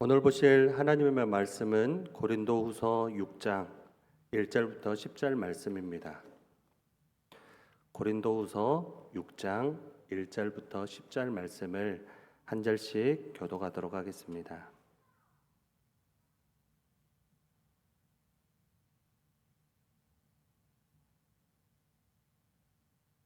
오늘 보실 하나님의 말씀은 고린도후서 6장 1절부터 10절 말씀입니다. 고린도후서 6장 1절부터 10절 말씀을 한 절씩 교독하도록 하겠습니다.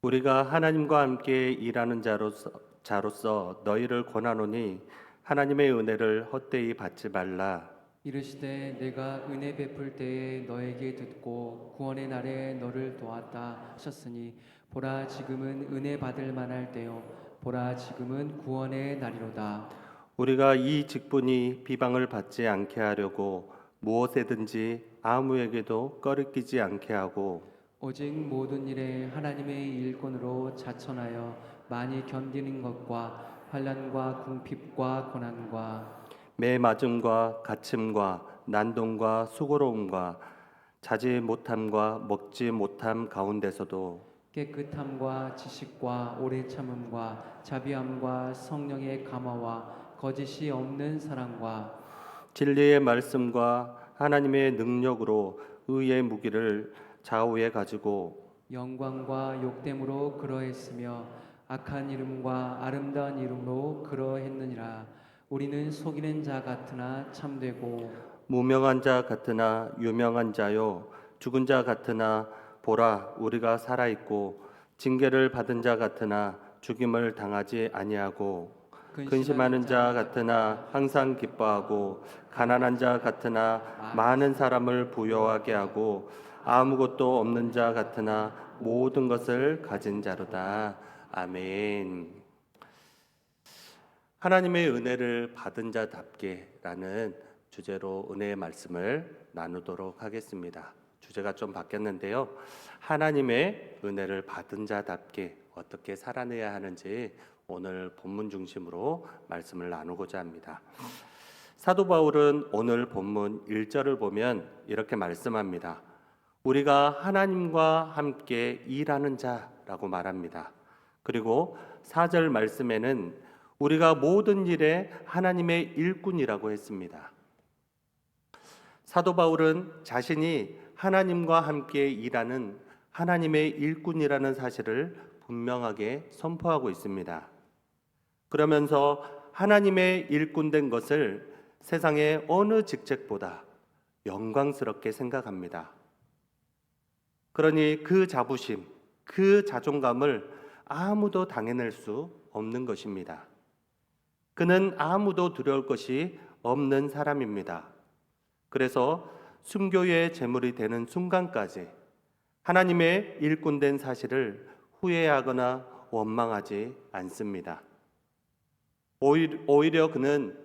우리가 하나님과 함께 일하는 자로서 너희를 권하노니 하나님의 은혜를 헛되이 받지 말라. 이르시되 내가 은혜 베풀 때에 너에게 듣고 구원의 날에 너를 도왔다 하셨으니 보라 지금은 은혜 받을 만할 때요 보라 지금은 구원의 날이로다. 우리가 이 직분이 비방을 받지 않게 하려고 무엇에든지 아무에게도 꺼리끼지 않게 하고 오직 모든 일에 하나님의 일꾼으로 자천하여 많이 견디는 것과 환난과 궁핍과 고난과 매 맞음과 갇힘과 난동과 수고로움과 자지 못함과 먹지 못함 가운데서도 깨끗함과 지식과 오래 참음과 자비함과 성령의 감화와 거짓이 없는 사랑과 진리의 말씀과 하나님의 능력으로 의의 무기를 좌우에 가지고 영광과 욕됨으로 그러했으며 악한 이름과 아름다운 이름으로 그러했느니라. 우리는 속이는 자 같으나 참되고 무명한 자 같으나 유명한 자요 죽은 자 같으나 보라 우리가 살아 있고 징계를 받은 자 같으나 죽임을 당하지 아니하고 근심하는 자 같으나 항상 기뻐하고 가난한 자 같으나 많은 사람을 부여하게 하고 아무것도 없는 자 같으나 모든 것을 가진 자로다. 아멘. 하나님의 은혜를 받은 자답게라는 주제로 은혜의 말씀을 나누도록 하겠습니다. 주제가 좀 바뀌었는데요. 하나님의 은혜를 받은 자답게 어떻게 살아내야 하는지 오늘 본문 중심으로 말씀을 나누고자 합니다. 사도 바울은 오늘 본문 1절을 보면 이렇게 말씀합니다. 우리가 하나님과 함께 일하는 자라고 말합니다. 그리고 4절 말씀에는 우리가 모든 일에 하나님의 일꾼이라고 했습니다. 사도 바울은 자신이 하나님과 함께 일하는 하나님의 일꾼이라는 사실을 분명하게 선포하고 있습니다. 그러면서 하나님의 일꾼 된 것을 세상의 어느 직책보다 영광스럽게 생각합니다. 그러니 그 자부심, 그 자존감을 아무도 당해낼 수 없는 것입니다. 그는 아무도 두려울 것이 없는 사람입니다. 그래서 순교의 제물이 되는 순간까지 하나님의 일꾼된 사실을 후회하거나 원망하지 않습니다. 오히려 그는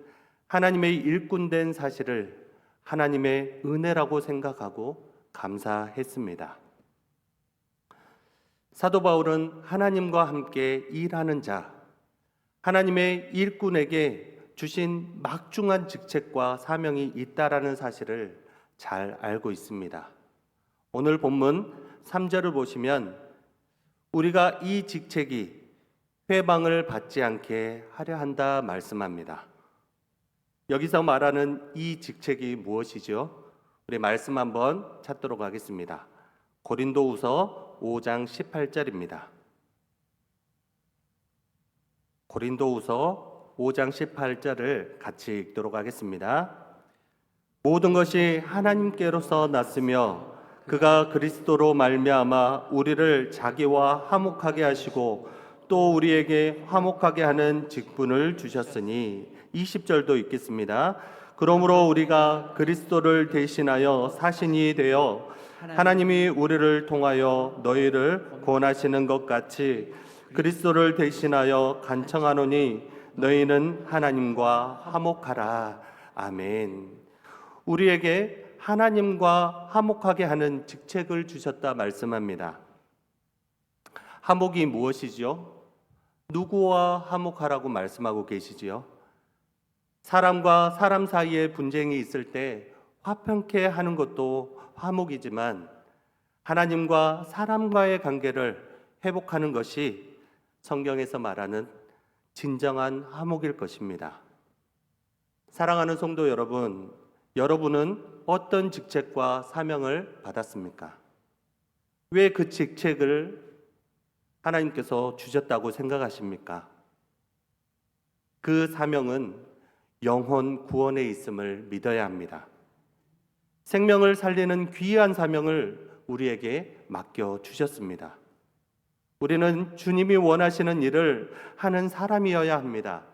하나님의 일꾼된 사실을 하나님의 은혜라고 생각하고 감사했습니다. 사도 바울은 하나님과 함께 일하는 자, 하나님의 일꾼에게 주신 막중한 직책과 사명이 있다라는 사실을 잘 알고 있습니다. 오늘 본문 3절을 보시면 우리가 이 직책이 회방을 받지 않게 하려 한다 말씀합니다. 여기서 말하는 이 직책이 무엇이죠? 우리 말씀 한번 찾도록 하겠습니다. 고린도후서 5장 18절입니다. 고린도후서 5장 18절을 같이 읽도록 하겠습니다. 모든 것이 하나님께로서 났으며 그가 그리스도로 말미암아 우리를 자기와 화목하게 하시고 또 우리에게 화목하게 하는 직분을 주셨으니 20절도 읽겠습니다. 그러므로 우리가 그리스도를 대신하여 사신이 되어 하나님이 우리를 통하여 너희를 구원하시는 것 같이 그리스도를 대신하여 간청하노니 너희는 하나님과 화목하라. 아멘. 우리에게 하나님과 화목하게 하는 직책을 주셨다 말씀합니다. 화목이 무엇이죠? 누구와 화목하라고 말씀하고 계시지요? 사람과 사람 사이에 분쟁이 있을 때 화평케 하는 것도 화목이지만 하나님과 사람과의 관계를 회복하는 것이 성경에서 말하는 진정한 화목일 것입니다. 사랑하는 성도 여러분, 여러분은 어떤 직책과 사명을 받았습니까? 왜 그 직책을 하나님께서 주셨다고 생각하십니까? 그 사명은 영혼 구원에 있음을 믿어야 합니다. 생명을 살리는 귀한 사명을 우리에게 맡겨 주셨습니다. 우리는 주님이 원하시는 일을 하는 사람이어야 합니다.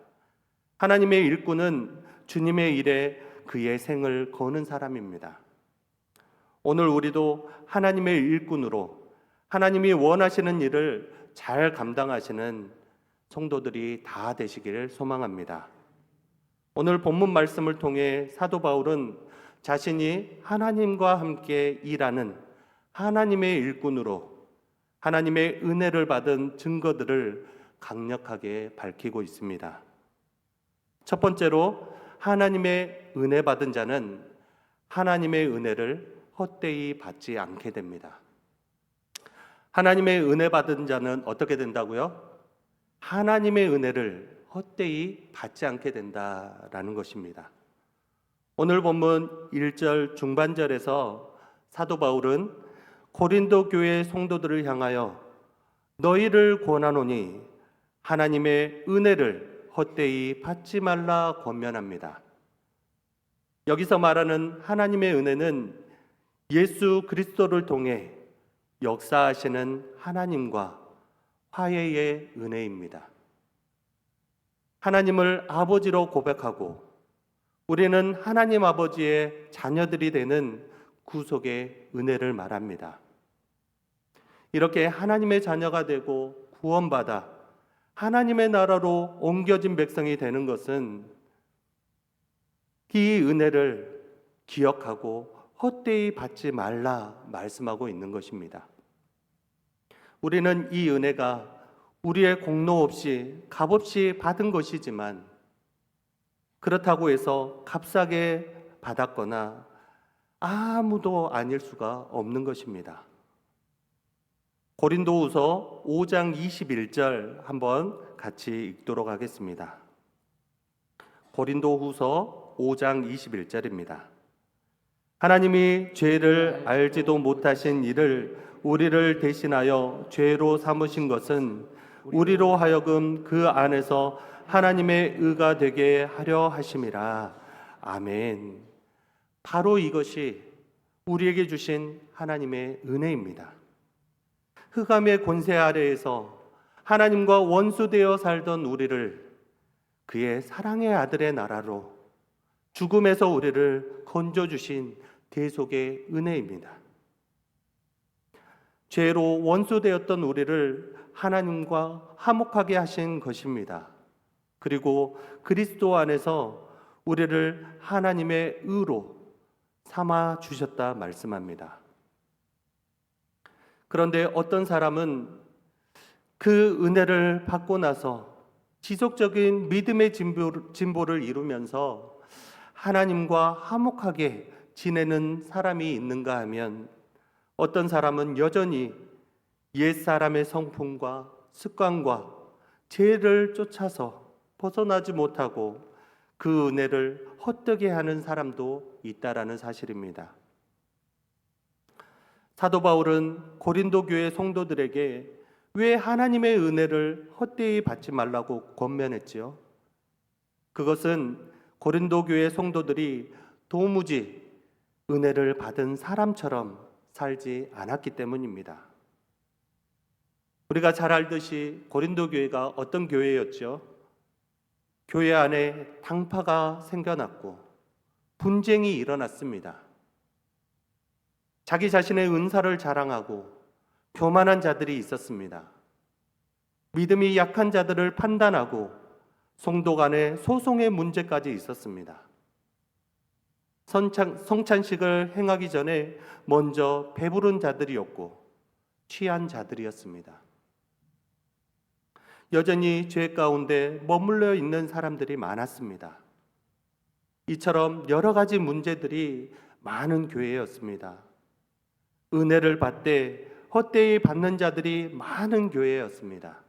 하나님의 일꾼은 주님의 일에 그의 생을 거는 사람입니다. 오늘 우리도 하나님의 일꾼으로 하나님이 원하시는 일을 잘 감당하시는 성도들이 다 되시기를 소망합니다. 오늘 본문 말씀을 통해 사도 바울은 자신이 하나님과 함께 일하는 하나님의 일꾼으로 하나님의 은혜를 받은 증거들을 강력하게 밝히고 있습니다. 첫 번째로 하나님의 은혜 받은 자는 하나님의 은혜를 헛되이 받지 않게 됩니다. 하나님의 은혜 받은 자는 어떻게 된다고요? 하나님의 은혜를 헛되이 받지 않게 된다라는 것입니다. 오늘 본문 1절 중반절에서 사도 바울은 고린도 교회 성도들을 향하여 너희를 권하노니 하나님의 은혜를 헛되이 받지 말라 권면합니다. 여기서 말하는 하나님의 은혜는 예수 그리스도를 통해 역사하시는 하나님과 화해의 은혜입니다. 하나님을 아버지로 고백하고 우리는 하나님 아버지의 자녀들이 되는 구속의 은혜를 말합니다. 이렇게 하나님의 자녀가 되고 구원받아 하나님의 나라로 옮겨진 백성이 되는 것은 이 은혜를 기억하고 헛되이 받지 말라 말씀하고 있는 것입니다. 우리는 이 은혜가 우리의 공로 없이 값없이 받은 것이지만 그렇다고 해서 값싸게 받았거나 아무도 아닐 수가 없는 것입니다. 고린도후서 5장 21절 한번 같이 읽도록 하겠습니다. 고린도후서 5장 21절입니다. 하나님이 죄를 알지도 못하신 이를 우리를 대신하여 죄로 삼으신 것은 우리로 하여금 그 안에서 하나님의 의가 되게 하려 하심이라. 아멘. 바로 이것이 우리에게 주신 하나님의 은혜입니다. 흑암의 권세 아래에서 하나님과 원수되어 살던 우리를 그의 사랑의 아들의 나라로 죽음에서 우리를 건져주신 대속의 은혜입니다. 죄로 원수되었던 우리를 하나님과 화목하게 하신 것입니다. 그리고 그리스도 안에서 우리를 하나님의 의로 삼아 주셨다 말씀합니다. 그런데 어떤 사람은 그 은혜를 받고 나서 지속적인 믿음의 진보를 이루면서 하나님과 화목하게 지내는 사람이 있는가 하면 어떤 사람은 여전히 옛사람의 성품과 습관과 죄를 쫓아서 벗어나지 못하고 그 은혜를 헛되게 하는 사람도 있다라는 사실입니다. 사도 바울은 고린도 교회 성도들에게 왜 하나님의 은혜를 헛되이 받지 말라고 권면했지요? 그것은 고린도 교회 성도들이 도무지 은혜를 받은 사람처럼 살지 않았기 때문입니다. 우리가 잘 알듯이 고린도 교회가 어떤 교회였죠? 교회 안에 당파가 생겨났고 분쟁이 일어났습니다. 자기 자신의 은사를 자랑하고 교만한 자들이 있었습니다. 믿음이 약한 자들을 판단하고 성도 간의 소송의 문제까지 있었습니다. 성찬식을 행하기 전에 먼저 배부른 자들이었고 취한 자들이었습니다. 여전히 죄 가운데 머물러 있는 사람들이 많았습니다. 이처럼 여러 가지 문제들이 많은 교회였습니다. 은혜를 받되 헛되이 받는 자들이 많은 교회였습니다.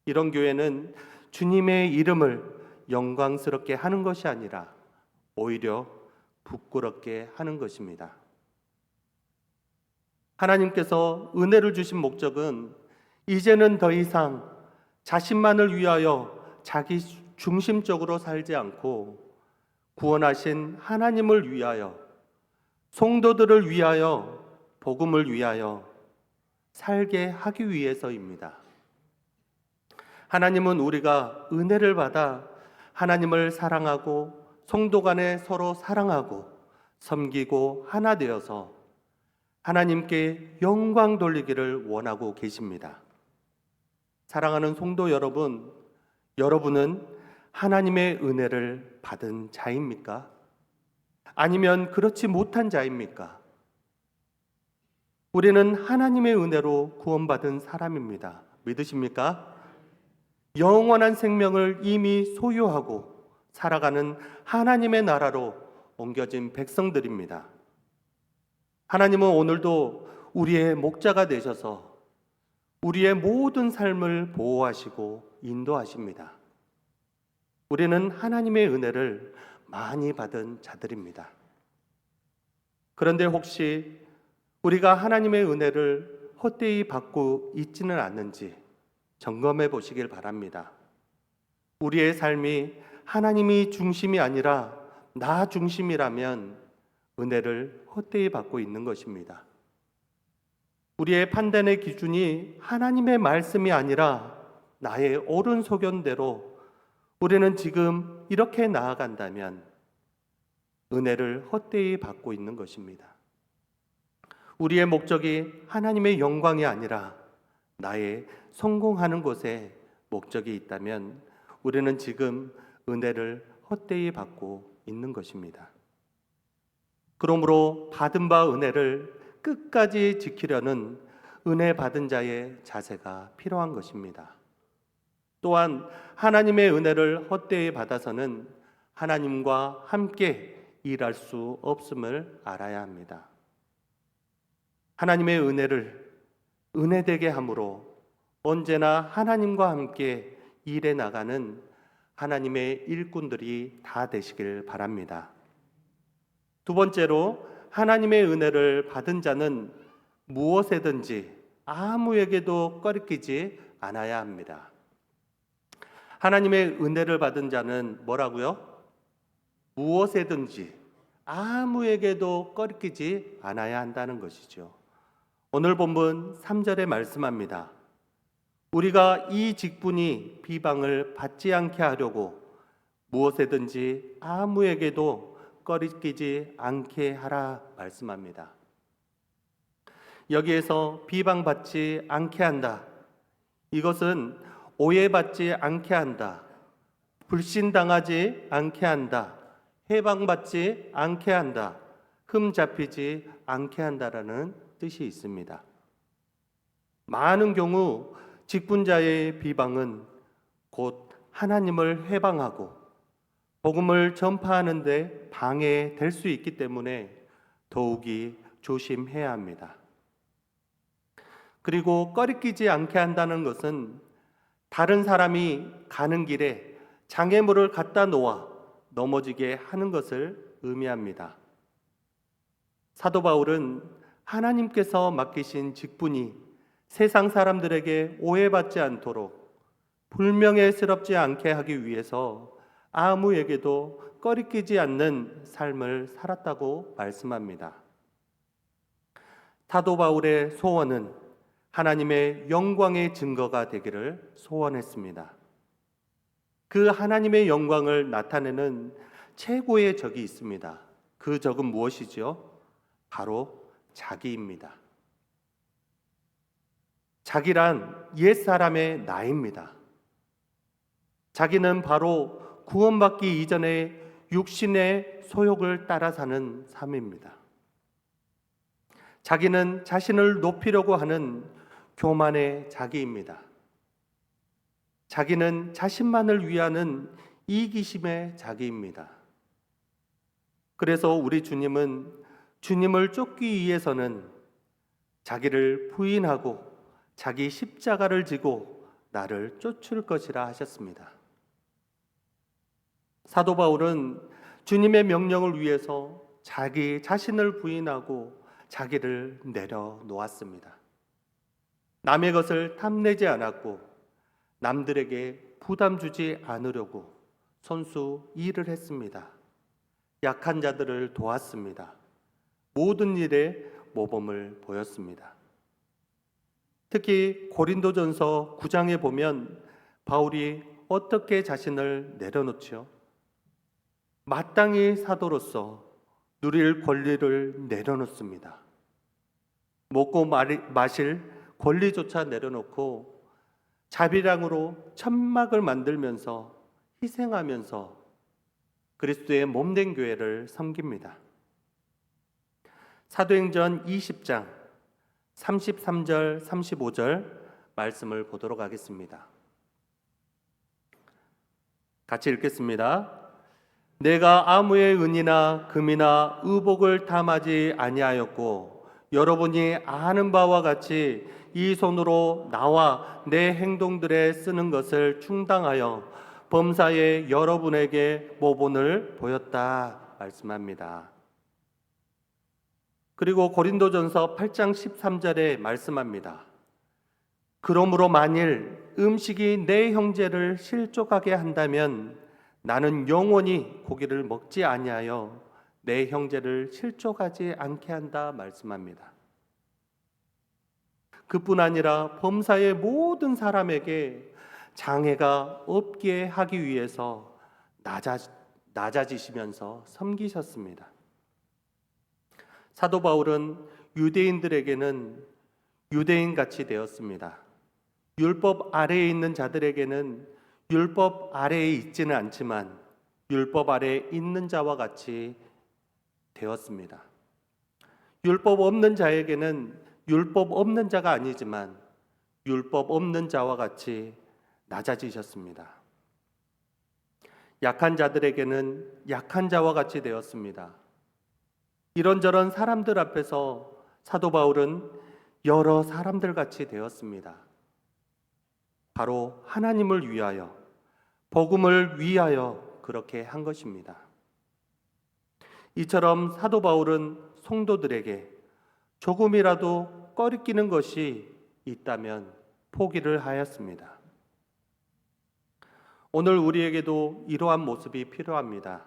이런 교회는 주님의 이름을 영광스럽게 하는 것이 아니라 오히려 부끄럽게 하는 것입니다. 하나님께서 은혜를 주신 목적은 이제는 더 이상 자신만을 위하여 자기 중심적으로 살지 않고 구원하신 하나님을 위하여, 성도들을 위하여, 복음을 위하여 살게 하기 위해서입니다. 하나님은 우리가 은혜를 받아 하나님을 사랑하고 성도 간에 서로 사랑하고 섬기고 하나 되어서 하나님께 영광 돌리기를 원하고 계십니다. 사랑하는 성도 여러분, 여러분은 하나님의 은혜를 받은 자입니까? 아니면 그렇지 못한 자입니까? 우리는 하나님의 은혜로 구원받은 사람입니다. 믿으십니까? 영원한 생명을 이미 소유하고 살아가는 하나님의 나라로 옮겨진 백성들입니다. 하나님은 오늘도 우리의 목자가 되셔서 우리의 모든 삶을 보호하시고 인도하십니다. 우리는 하나님의 은혜를 많이 받은 자들입니다. 그런데 혹시 우리가 하나님의 은혜를 헛되이 받고 있지는 않는지 점검해 보시길 바랍니다. 우리의 삶이 하나님이 중심이 아니라 나 중심이라면 은혜를 헛되이 받고 있는 것입니다. 우리의 판단의 기준이 하나님의 말씀이 아니라 나의 옳은 소견대로 우리는 지금 이렇게 나아간다면 은혜를 헛되이 받고 있는 것입니다. 우리의 목적이 하나님의 영광이 아니라 나의 성공하는 곳에 목적이 있다면 우리는 지금 은혜를 헛되이 받고 있는 것입니다. 그러므로 받은 바 은혜를 끝까지 지키려는 은혜 받은 자의 자세가 필요한 것입니다. 또한 하나님의 은혜를 헛되이 받아서는 하나님과 함께 일할 수 없음을 알아야 합니다. 하나님의 은혜를 은혜되게 함으로 언제나 하나님과 함께 일해 나가는 하나님의 일꾼들이 다 되시길 바랍니다. 두 번째로 하나님의 은혜를 받은 자는 무엇에든지 아무에게도 꺼리끼지 않아야 합니다. 하나님의 은혜를 받은 자는 뭐라고요? 무엇에든지 아무에게도 꺼리끼지 않아야 한다는 것이죠. 오늘 본문 3절에 말씀합니다. 우리가 이 직분이 비방을 받지 않게 하려고 무엇에든지 아무에게도 꺼리끼지 않게 하라 말씀합니다. 여기에서 비방받지 않게 한다. 이것은 오해받지 않게 한다. 불신당하지 않게 한다. 해방받지 않게 한다. 흠 잡히지 않게 한다라는 뜻이 있습니다. 많은 경우 직분자의 비방은 곧 하나님을 해방하고 복음을 전파하는 데 방해될 수 있기 때문에 더욱이 조심해야 합니다. 그리고 꺼리끼지 않게 한다는 것은 다른 사람이 가는 길에 장애물을 갖다 놓아 넘어지게 하는 것을 의미합니다. 사도 바울은 하나님께서 맡기신 직분이 세상 사람들에게 오해받지 않도록 불명예스럽지 않게 하기 위해서 아무에게도 꺼리끼지 않는 삶을 살았다고 말씀합니다. 사도 바울의 소원은 하나님의 영광의 증거가 되기를 소원했습니다. 그 하나님의 영광을 나타내는 최고의 적이 있습니다. 그 적은 무엇이죠? 바로 자기입니다. 자기란 옛사람의 나입니다. 자기는 바로 구원받기 이전에 육신의 소욕을 따라 사는 삶입니다. 자기는 자신을 높이려고 하는 교만의 자기입니다. 자기는 자신만을 위하는 이기심의 자기입니다. 그래서 우리 주님은 주님을 쫓기 위해서는 자기를 부인하고 자기 십자가를 지고 나를 쫓을 것이라 하셨습니다. 사도 바울은 주님의 명령을 위해서 자기 자신을 부인하고 자기를 내려놓았습니다. 남의 것을 탐내지 않았고 남들에게 부담 주지 않으려고 손수 일을 했습니다. 약한 자들을 도왔습니다. 모든 일에 모범을 보였습니다. 특히 고린도전서 9장에 보면 바울이 어떻게 자신을 내려놓지요? 마땅히 사도로서 누릴 권리를 내려놓습니다. 먹고 마실 권리조차 내려놓고 자비량으로 천막을 만들면서 희생하면서 그리스도의 몸된 교회를 섬깁니다. 사도행전 20장 33절 35절 말씀을 보도록 하겠습니다. 같이 읽겠습니다. 내가 아무의 은이나 금이나 의복을 탐하지 아니하였고 여러분이 아는 바와 같이 이 손으로 나와 내 행동들에 쓰는 것을 충당하여 범사에 여러분에게 모본을 보였다 말씀합니다. 그리고 고린도전서 8장 13절에 말씀합니다. 그러므로 만일 음식이 내 형제를 실족하게 한다면 나는 영원히 고기를 먹지 아니하여 내 형제를 실족하지 않게 한다 말씀합니다. 그뿐 아니라 범사의 모든 사람에게 장애가 없게 하기 위해서 낮아지시면서 섬기셨습니다. 사도 바울은 유대인들에게는 유대인같이 되었습니다. 율법 아래에 있는 자들에게는 율법 아래에 있지는 않지만 율법 아래에 있는 자와 같이 되었습니다. 율법 없는 자에게는 율법 없는 자가 아니지만 율법 없는 자와 같이 낮아지셨습니다. 약한 자들에게는 약한 자와 같이 되었습니다. 이런저런 사람들 앞에서 사도 바울은 여러 사람들 같이 되었습니다. 바로 하나님을 위하여, 복음을 위하여 그렇게 한 것입니다. 이처럼 사도 바울은 성도들에게 조금이라도 꺼리끼는 것이 있다면 포기를 하였습니다. 오늘 우리에게도 이러한 모습이 필요합니다.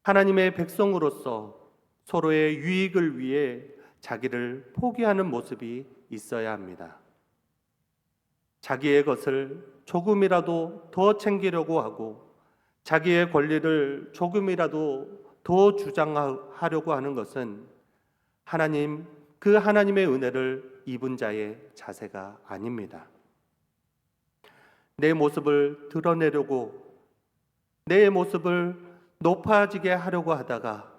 하나님의 백성으로서 서로의 유익을 위해 자기를 포기하는 모습이 있어야 합니다. 자기의 것을 조금이라도 더 챙기려고 하고 자기의 권리를 조금이라도 더 주장하려고 하는 것은 그 하나님의 은혜를 입은 자의 자세가 아닙니다. 내 모습을 드러내려고 내 모습을 높아지게 하려고 하다가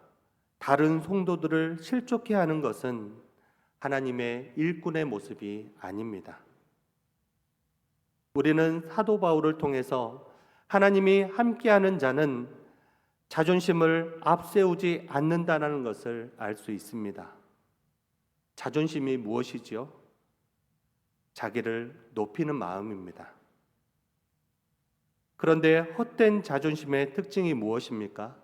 다른 성도들을 실족해 하는 것은 하나님의 일꾼의 모습이 아닙니다. 우리는 사도 바울을 통해서 하나님이 함께하는 자는 자존심을 앞세우지 않는다는 것을 알 수 있습니다. 자존심이 무엇이지요? 자기를 높이는 마음입니다. 그런데 헛된 자존심의 특징이 무엇입니까?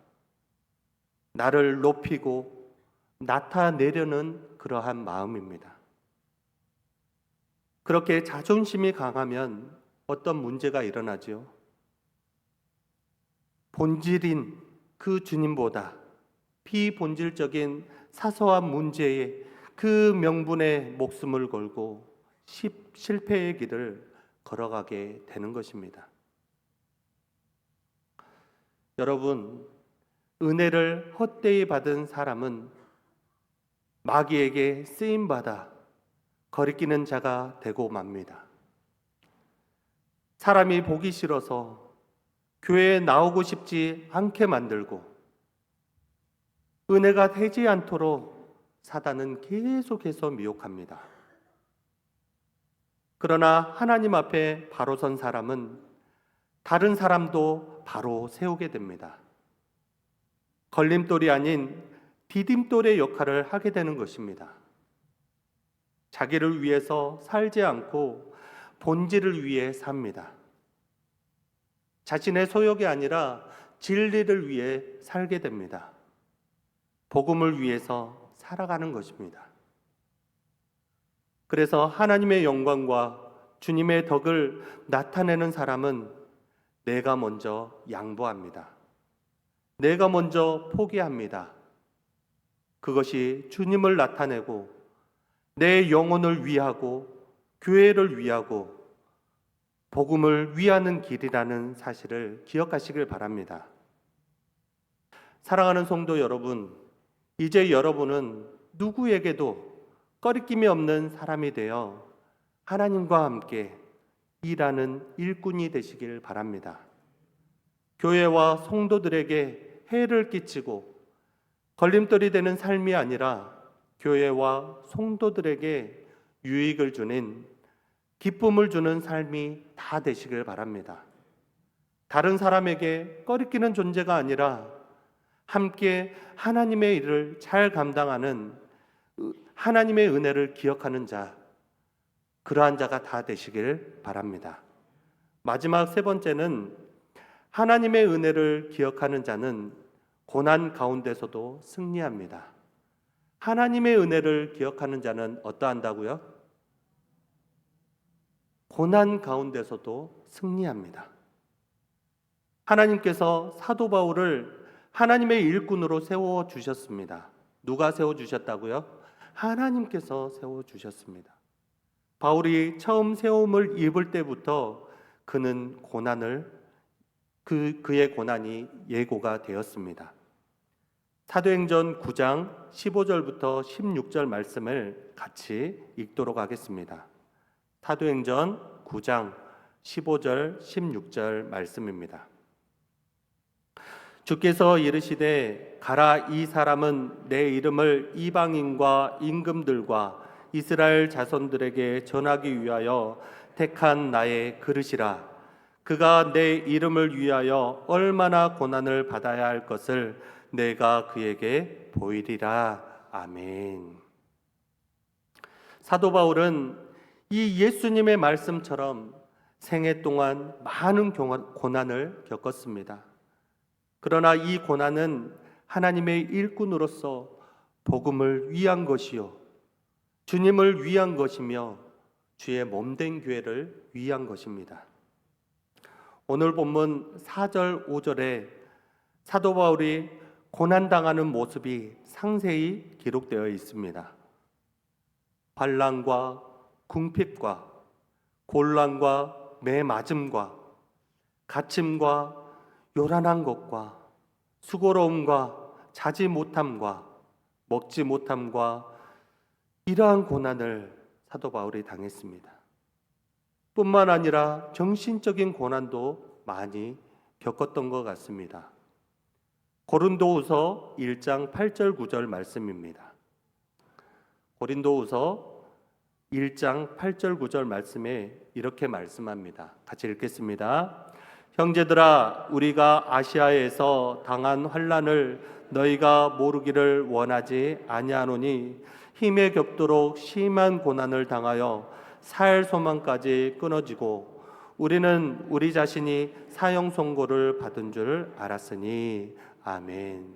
나를 높이고 나타내려는 그러한 마음입니다. 그렇게 자존심이 강하면 어떤 문제가 일어나죠? 본질인 그 주님보다 비본질적인 사소한 문제에 그 명분에 목숨을 걸고 실패의 길을 걸어가게 되는 것입니다. 여러분, 은혜를 헛되이 받은 사람은 마귀에게 쓰임받아 거리끼는 자가 되고 맙니다. 사람이 보기 싫어서 교회에 나오고 싶지 않게 만들고 은혜가 되지 않도록 사단은 계속해서 미혹합니다. 그러나 하나님 앞에 바로 선 사람은 다른 사람도 바로 세우게 됩니다. 걸림돌이 아닌 디딤돌의 역할을 하게 되는 것입니다. 자기를 위해서 살지 않고 본질을 위해 삽니다. 자신의 소욕이 아니라 진리를 위해 살게 됩니다. 복음을 위해서 살아가는 것입니다. 그래서 하나님의 영광과 주님의 덕을 나타내는 사람은 내가 먼저 양보합니다. 내가 먼저 포기합니다. 그것이 주님을 나타내고 내 영혼을 위하고 교회를 위하고 복음을 위하는 길이라는 사실을 기억하시길 바랍니다. 사랑하는 성도 여러분, 이제 여러분은 누구에게도 꺼리낌이 없는 사람이 되어 하나님과 함께 일하는 일꾼이 되시길 바랍니다. 교회와 성도들에게 해를 끼치고 걸림돌이 되는 삶이 아니라 교회와 성도들에게 유익을 주는 기쁨을 주는 삶이 다 되시길 바랍니다. 다른 사람에게 꺼리끼는 존재가 아니라 함께 하나님의 일을 잘 감당하는 하나님의 은혜를 기억하는 자, 그러한 자가 다 되시길 바랍니다. 마지막 세 번째는 하나님의 은혜를 기억하는 자는 고난 가운데서도 승리합니다. 하나님의 은혜를 기억하는 자는 어떠한다고요? 고난 가운데서도 승리합니다. 하나님께서 사도 바울을 하나님의 일꾼으로 세워주셨습니다. 누가 세워주셨다고요? 하나님께서 세워주셨습니다. 바울이 처음 세움을 입을 때부터 그는 그의 고난이 예고가 되었습니다. 사도행전 9장 15절부터 16절 말씀을 같이 읽도록 하겠습니다. 사도행전 9장 15절 16절 말씀입니다. 주께서 이르시되 가라, 이 사람은 내 이름을 이방인과 임금들과 이스라엘 자손들에게 전하기 위하여 택한 나의 그릇이라. 그가 내 이름을 위하여 얼마나 고난을 받아야 할 것을 내가 그에게 보이리라. 아멘. 사도 바울은 이 예수님의 말씀처럼 생애 동안 많은 고난을 겪었습니다. 그러나 이 고난은 하나님의 일꾼으로서 복음을 위한 것이요, 주님을 위한 것이며 주의 몸된 교회를 위한 것입니다. 오늘 본문 4절 5절에 사도 바울이 고난당하는 모습이 상세히 기록되어 있습니다. 환난과 궁핍과 곤란과 매맞음과 갇힘과 요란한 것과 수고로움과 자지 못함과 먹지 못함과 이러한 고난을 사도 바울이 당했습니다. 뿐만 아니라 정신적인 고난도 많이 겪었던 것 같습니다. 고린도후서 1장 8절 9절 말씀입니다. 고린도후서 1장 8절 9절 말씀에 이렇게 말씀합니다. 같이 읽겠습니다. 형제들아, 우리가 아시아에서 당한 환난을 너희가 모르기를 원하지 아니하노니 힘에 겹도록 심한 고난을 당하여 살 소망까지 끊어지고 우리는 우리 자신이 사형 선고를 받은 줄 알았으니. 아멘.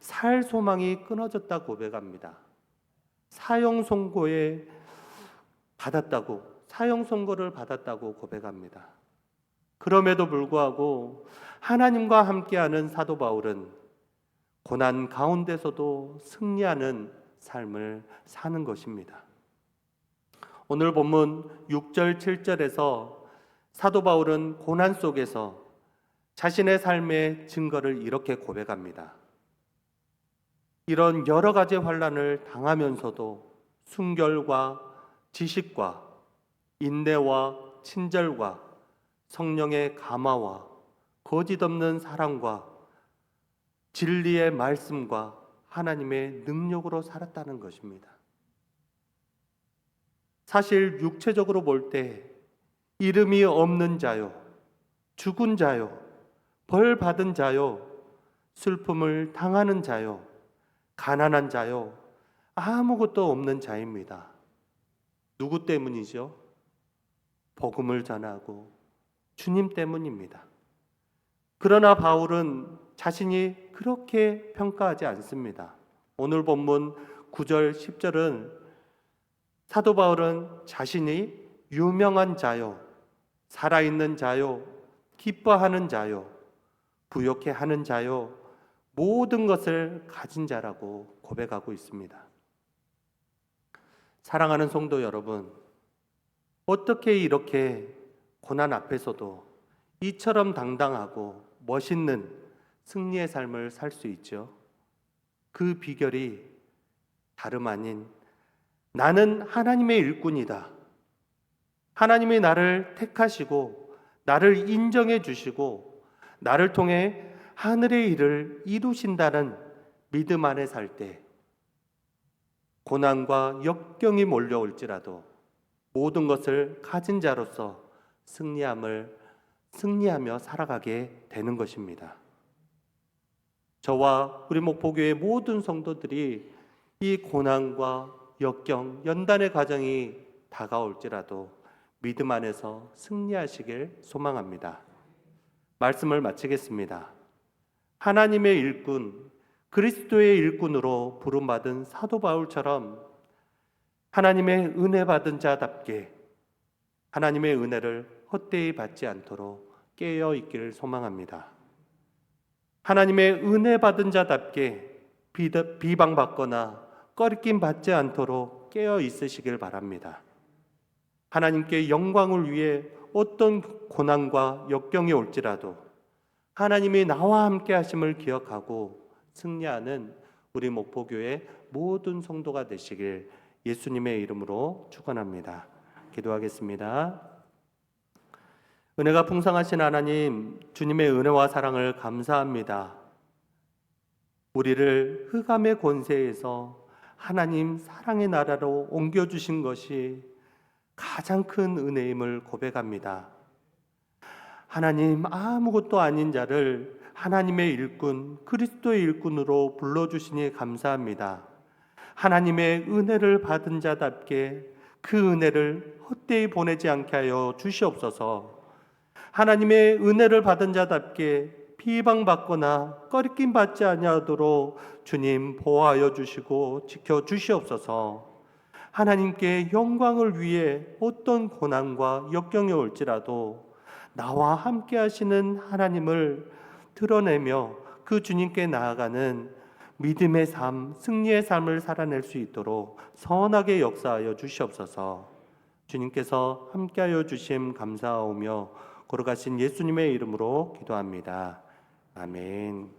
살 소망이 끊어졌다 고백합니다. 사형 선고를 받았다고 고백합니다. 그럼에도 불구하고 하나님과 함께하는 사도 바울은 고난 가운데서도 승리하는 삶을 사는 것입니다. 오늘 본문 6절 7절에서 사도 바울은 고난 속에서 자신의 삶의 증거를 이렇게 고백합니다. 이런 여러 가지 환난을 당하면서도 순결과 지식과 인내와 친절과 성령의 감화와 거짓 없는 사랑과 진리의 말씀과 하나님의 능력으로 살았다는 것입니다. 사실 육체적으로 볼 때 이름이 없는 자요, 죽은 자요, 벌 받은 자요, 슬픔을 당하는 자요, 가난한 자요, 아무것도 없는 자입니다. 누구 때문이죠? 복음을 전하고 주님 때문입니다. 그러나 바울은 자신이 그렇게 평가하지 않습니다. 오늘 본문 9절 10절은 사도 바울은 자신이 유명한 자요, 살아있는 자요, 기뻐하는 자요, 부욕해 하는 자요, 모든 것을 가진 자라고 고백하고 있습니다. 사랑하는 성도 여러분, 어떻게 이렇게 고난 앞에서도 이처럼 당당하고 멋있는 승리의 삶을 살 수 있죠? 그 비결이 다름 아닌 나는 하나님의 일꾼이다. 하나님이 나를 택하시고 나를 인정해 주시고 나를 통해 하늘의 일을 이루신다는 믿음 안에 살 때 고난과 역경이 몰려올지라도 모든 것을 가진 자로서 승리하며 살아가게 되는 것입니다. 저와 우리 목포교회 모든 성도들이 이 고난과 역경, 연단의 과정이 다가올지라도 믿음 안에서 승리하시길 소망합니다. 말씀을 마치겠습니다. 하나님의 일꾼, 그리스도의 일꾼으로 부름받은 사도 바울처럼 하나님의 은혜 받은 자답게 하나님의 은혜를 헛되이 받지 않도록 깨어 있기를 소망합니다. 하나님의 은혜 받은 자답게 비방받거나 꺼리낌 받지 않도록 깨어 있으시길 바랍니다. 하나님께 영광을 위해 어떤 고난과 역경이 올지라도 하나님이 나와 함께 하심을 기억하고 승리하는 우리 목포교회 모든 성도가 되시길 예수님의 이름으로 축원합니다. 기도하겠습니다. 은혜가 풍성하신 하나님, 주님의 은혜와 사랑을 감사합니다. 우리를 흑암의 권세에서 하나님 사랑의 나라로 옮겨주신 것이 가장 큰 은혜임을 고백합니다. 하나님, 아무것도 아닌 자를 하나님의 일꾼, 그리스도의 일꾼으로 불러주시니 감사합니다. 하나님의 은혜를 받은 자답게 그 은혜를 헛되이 보내지 않게 하여 주시옵소서. 하나님의 은혜를 받은 자답게 비방받거나 꺼리낌 받지 아니하도록 주님 보호하여 주시고 지켜 주시옵소서. 하나님께 영광을 위해 어떤 고난과 역경이 올지라도 나와 함께 하시는 하나님을 드러내며 그 주님께 나아가는 믿음의 삶, 승리의 삶을 살아낼 수 있도록 선하게 역사하여 주시옵소서. 주님께서 함께하여 주심 감사하오며 걸어가신 예수님의 이름으로 기도합니다. 아멘.